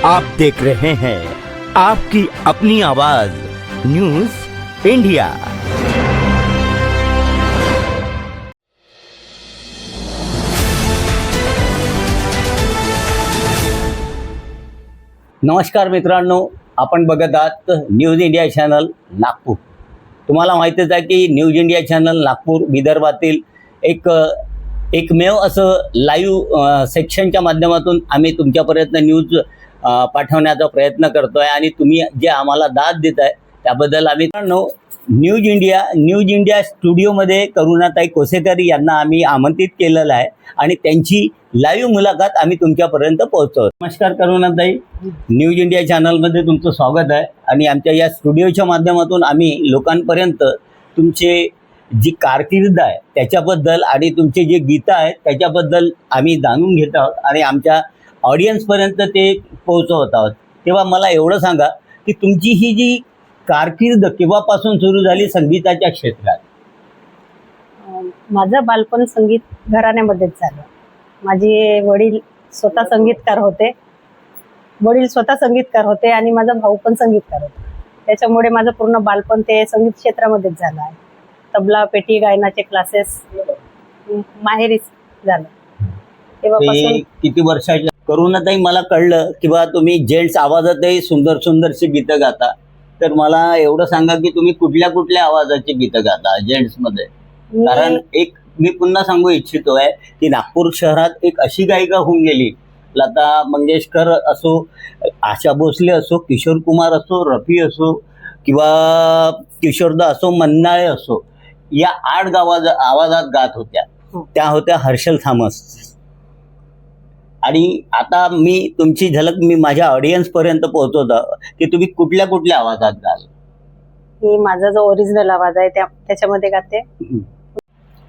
आप देख रहे हैं आपकी अपनी आवाज न्यूज इंडिया। नमस्कार मित्रांनो, आपण बघत आहात न्यूज इंडिया चॅनल नागपूर। तुम्हाला माहितीच आहे की न्यूज इंडिया चॅनल नागपूर विदर्भातील एकमेव असं लाईव्ह सेक्शनच्या माध्यमातून आम्ही तुमच्यापर्यंत न्यूज पाठवण्याचा प्रयत्न करतोय आणि तुम्ही जे आम्हाला दाद देत आहे त्याबद्दल आम्ही न्यूज इंडिया स्टुडिओमध्ये करुणाताई कोसेकर यांना आम्ही आमंत्रित केलेलं आहे आणि त्यांची लाईव्ह मुलाखत आम्ही तुमच्यापर्यंत पोहोचवतो। नमस्कार करुणाताई, न्यूज इंडिया चॅनलमध्ये तुमचं स्वागत आहे आणि आमच्या या स्टुडिओच्या माध्यमातून आम्ही लोकांपर्यंत तुमचे जी कारकीर्द आहे त्याच्याबद्दल आणि तुमचे जे गीतं आहेत त्याच्याबद्दल आम्ही जाणून घेत आहोत आणि आमच्या ऑडियन्सपर्यंत ते पोहोचवत आहोत। तेव्हा मला एवढं सांगा की तुमची ही जी कारकीर्द केव्हापासून सुरू झाली संगीताच्या क्षेत्रात? माझं बालपण संगीत घराण्यामध्येच झालं। माझे वडील स्वतः संगीतकार होते आणि माझा भाऊ पण संगीतकार होता। त्याच्यामुळे माझं पूर्ण बालपण ते संगीत क्षेत्रामध्येच झालं आहे। तबला पेटी गायनाचे क्लासेस माहेरीच झालं। तेव्हापासून किती वर्षाच्या? करुणाताई, मला कळलं किंवा तुम्ही जेंट्स आवाजातही सुंदर सुंदरशी गीतं गाता, तर मला एवढं सांगा की तुम्ही कुठल्या कुठल्या आवाजाची गीतं गाता जेंट्समध्ये? कारण मी पुन्हा सांगू इच्छितोय की नागपूर शहरात एक अशी गायिका होऊन गेली, लता मंगेशकर असो, आशा भोसले असो, किशोर कुमार असो, रफी असो किंवा किशोरदा असो, मन्नाळे असो, या 8 आवाजात गात होत्या। त्या होत्या हर्षल थॉमस। आणि आता मी तुमची झलक मी माझ्या ऑडियन्सपर्यंत पोहोचवतो की तुम्ही कुठल्या कुठल्या आवाजात गाल? ही माझा जो ओरिजिनल आवाज आहे त्याच्यामध्ये गाते।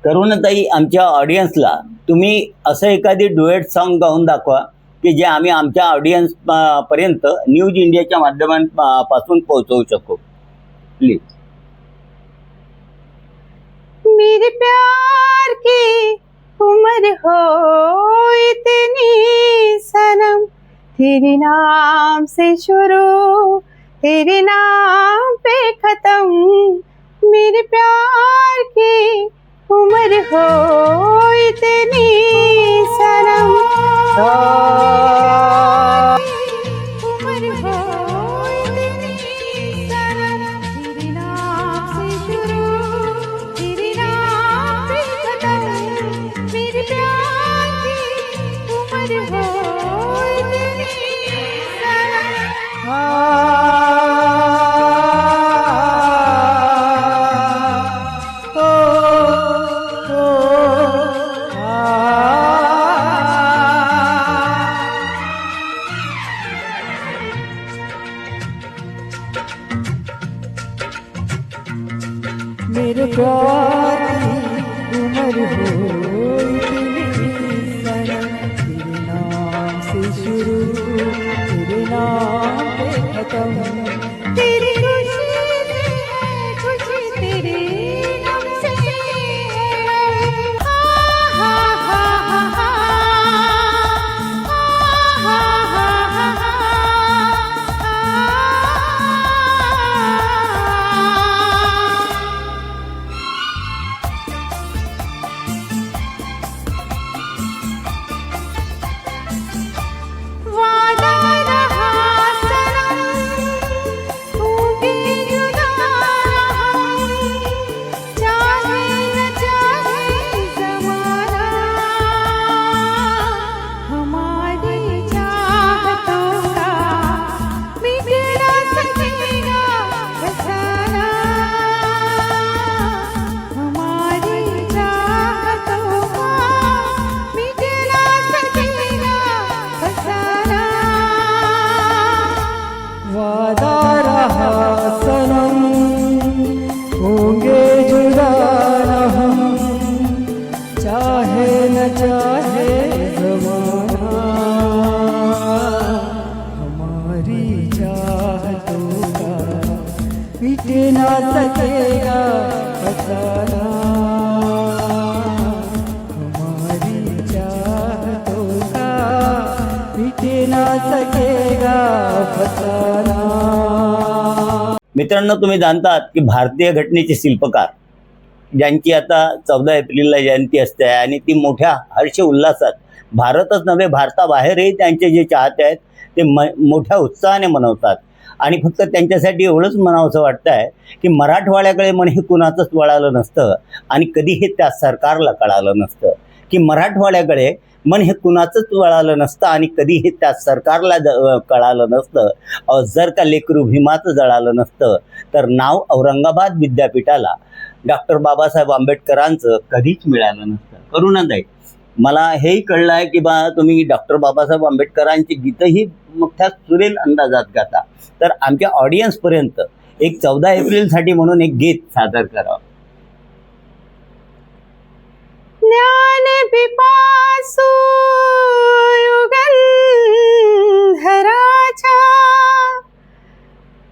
करुणाताई, आमच्या ऑडियन्सला तुम्ही असं एखादी डुएट सॉन्ग गाऊन दाखवा की जे आम्ही आमच्या ऑडियन्स पर्यंत न्यूज इंडियाच्या माध्यमांपासून पोहोचवू शकू, प्लीज। मेरे प्यार की उम्र हो इतनी सनम, तेरे नाम से शुरू तेरे नाम पे खत्म, मेरे प्यार की उम्र हो इतनी सनम, उम्र हो इतनी सनम, तेरे नाम से शुरू तेरे नाम पे खत्म, मेरे प्यार की उम्र हो इतनी मेरे प्यार की उम्र हो इतनी सनम, तेरे नाम से शुरू तेरे नाम पे खत्म, तेरी खुशी है खुशी तेरे नाम से है, हा हा हा हा मिट ना सकेगा फसाना, हमारी चाहतों का मिट ना सकेगा फसाना. मित्रांनो, तुम्ही जाणतात की भारतीय घटनेचे शिल्पकार ज्यांची आता 14 एप्रिलला जयंती असते आणि ती मोठ्या हर्ष उल्हासात, भारतच नव्हे भारताबाहेरही त्यांचे जे चाहते आहेत ते मोठ्या उत्साहाने मनवतात. आणि फक्त त्यांच्यासाठी एवढंच म्हणावंसं वाटतं आहे की मराठवाड्याकडे मन हे कुणाचंच वळालं नसतं आणि कधी हे त्या सरकारला कळालं नसतं, की मराठवाड्याकडे मन हे कुणाचंच वळालं नसतं आणि कधी हे त्या सरकारला कळालं नसतं. जर का लेकरू भीमाचं जळालं नसतं तर नाव औरंगाबाद विद्यापीठाला डॉक्टर बाबासाहेब आंबेडकरांचं कधीच मिळालं नसतं. करुणाताई, मला हेही कळलं आहे की तुम्ही डॉक्टर बाबासाहेब आंबेडकरांची गीतही मोठ्या सुरेल अंदाजात गाता. तर आमच्या ऑडियन्सपर्यंत एक 14 एप्रिलसाठी म्हणून एक गीत सादर करावं. ज्ञान पिपासू युगंधराच्या,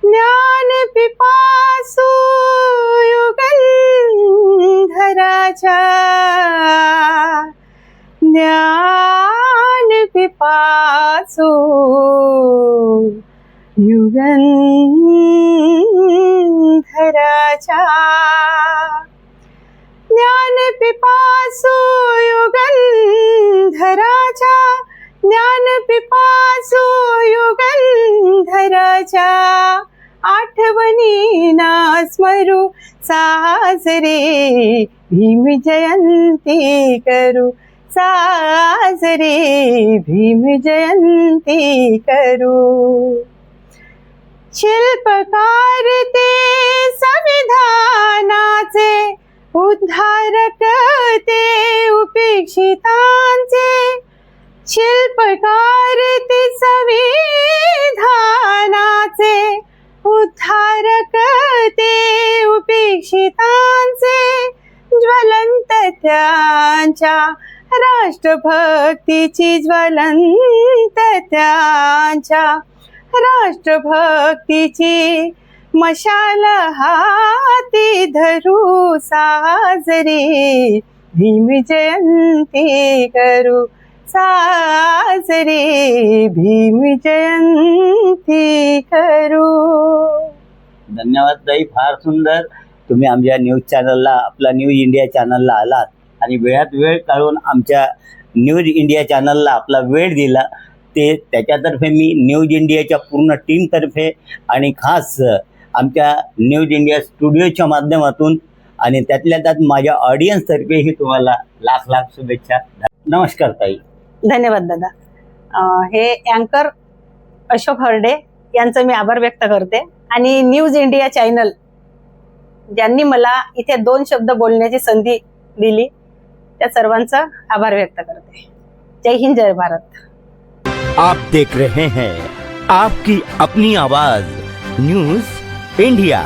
ज्ञान पिपासू युगंधराच्या, ज्ञान पिपासू युगंधराच्या, ज्ञान पिपासू युगंधराच्या, ज्ञान पिपासू युगंधराच्या, आठवणीना स्मरू साजरे भीम जयंती करू, साजरे भीम जयंती करू. शिल्पकार ते संविधानाचे, उद्धारक ते उपेक्षितांचे, शिल्पकार ते संविधानाचे, उद्धारक ते उपेक्षितांचे, ज्वलंत त्यांच्या राष्ट्रभक्तीची, ज्वलंत त्यांच्या राष्ट्रभक्तीची मशाल हाती धरू, साजरे भीम जयंती करू, साजरे भीम जयंती करू. धन्यवाद ताई, फार सुंदर. तुम्ही आमच्या न्यूज चॅनलला, आपला न्यूज इंडिया चॅनलला आलात आणि वेळात वेळ काढून आमच्या न्यूज इंडिया चॅनलला आपला वेळ दिला. त्याच्यातर्फे मी न्यूज इंडियाच्या पूर्ण टीमतर्फे आणि खास आमच्या न्यूज इंडिया स्टुडिओच्या माध्यमातून आणि त्यातल्या त्यात माझ्या ऑडियन्सतर्फेही तुम्हाला लाख लाख शुभेच्छा. नमस्कार ताई. धन्यवाद दादा. हे अँकर अशोक हरडे यांचं मी आभार व्यक्त करते आणि न्यूज इंडिया चॅनल ज्यांनी मला इथे 2 शब्द बोलण्याची संधी दिली त्या सर्वांचा आभार व्यक्त करते. जय हिंद, जय भारत. आप देख रहे हैं आपकी अपनी आवाज न्यूज इंडिया.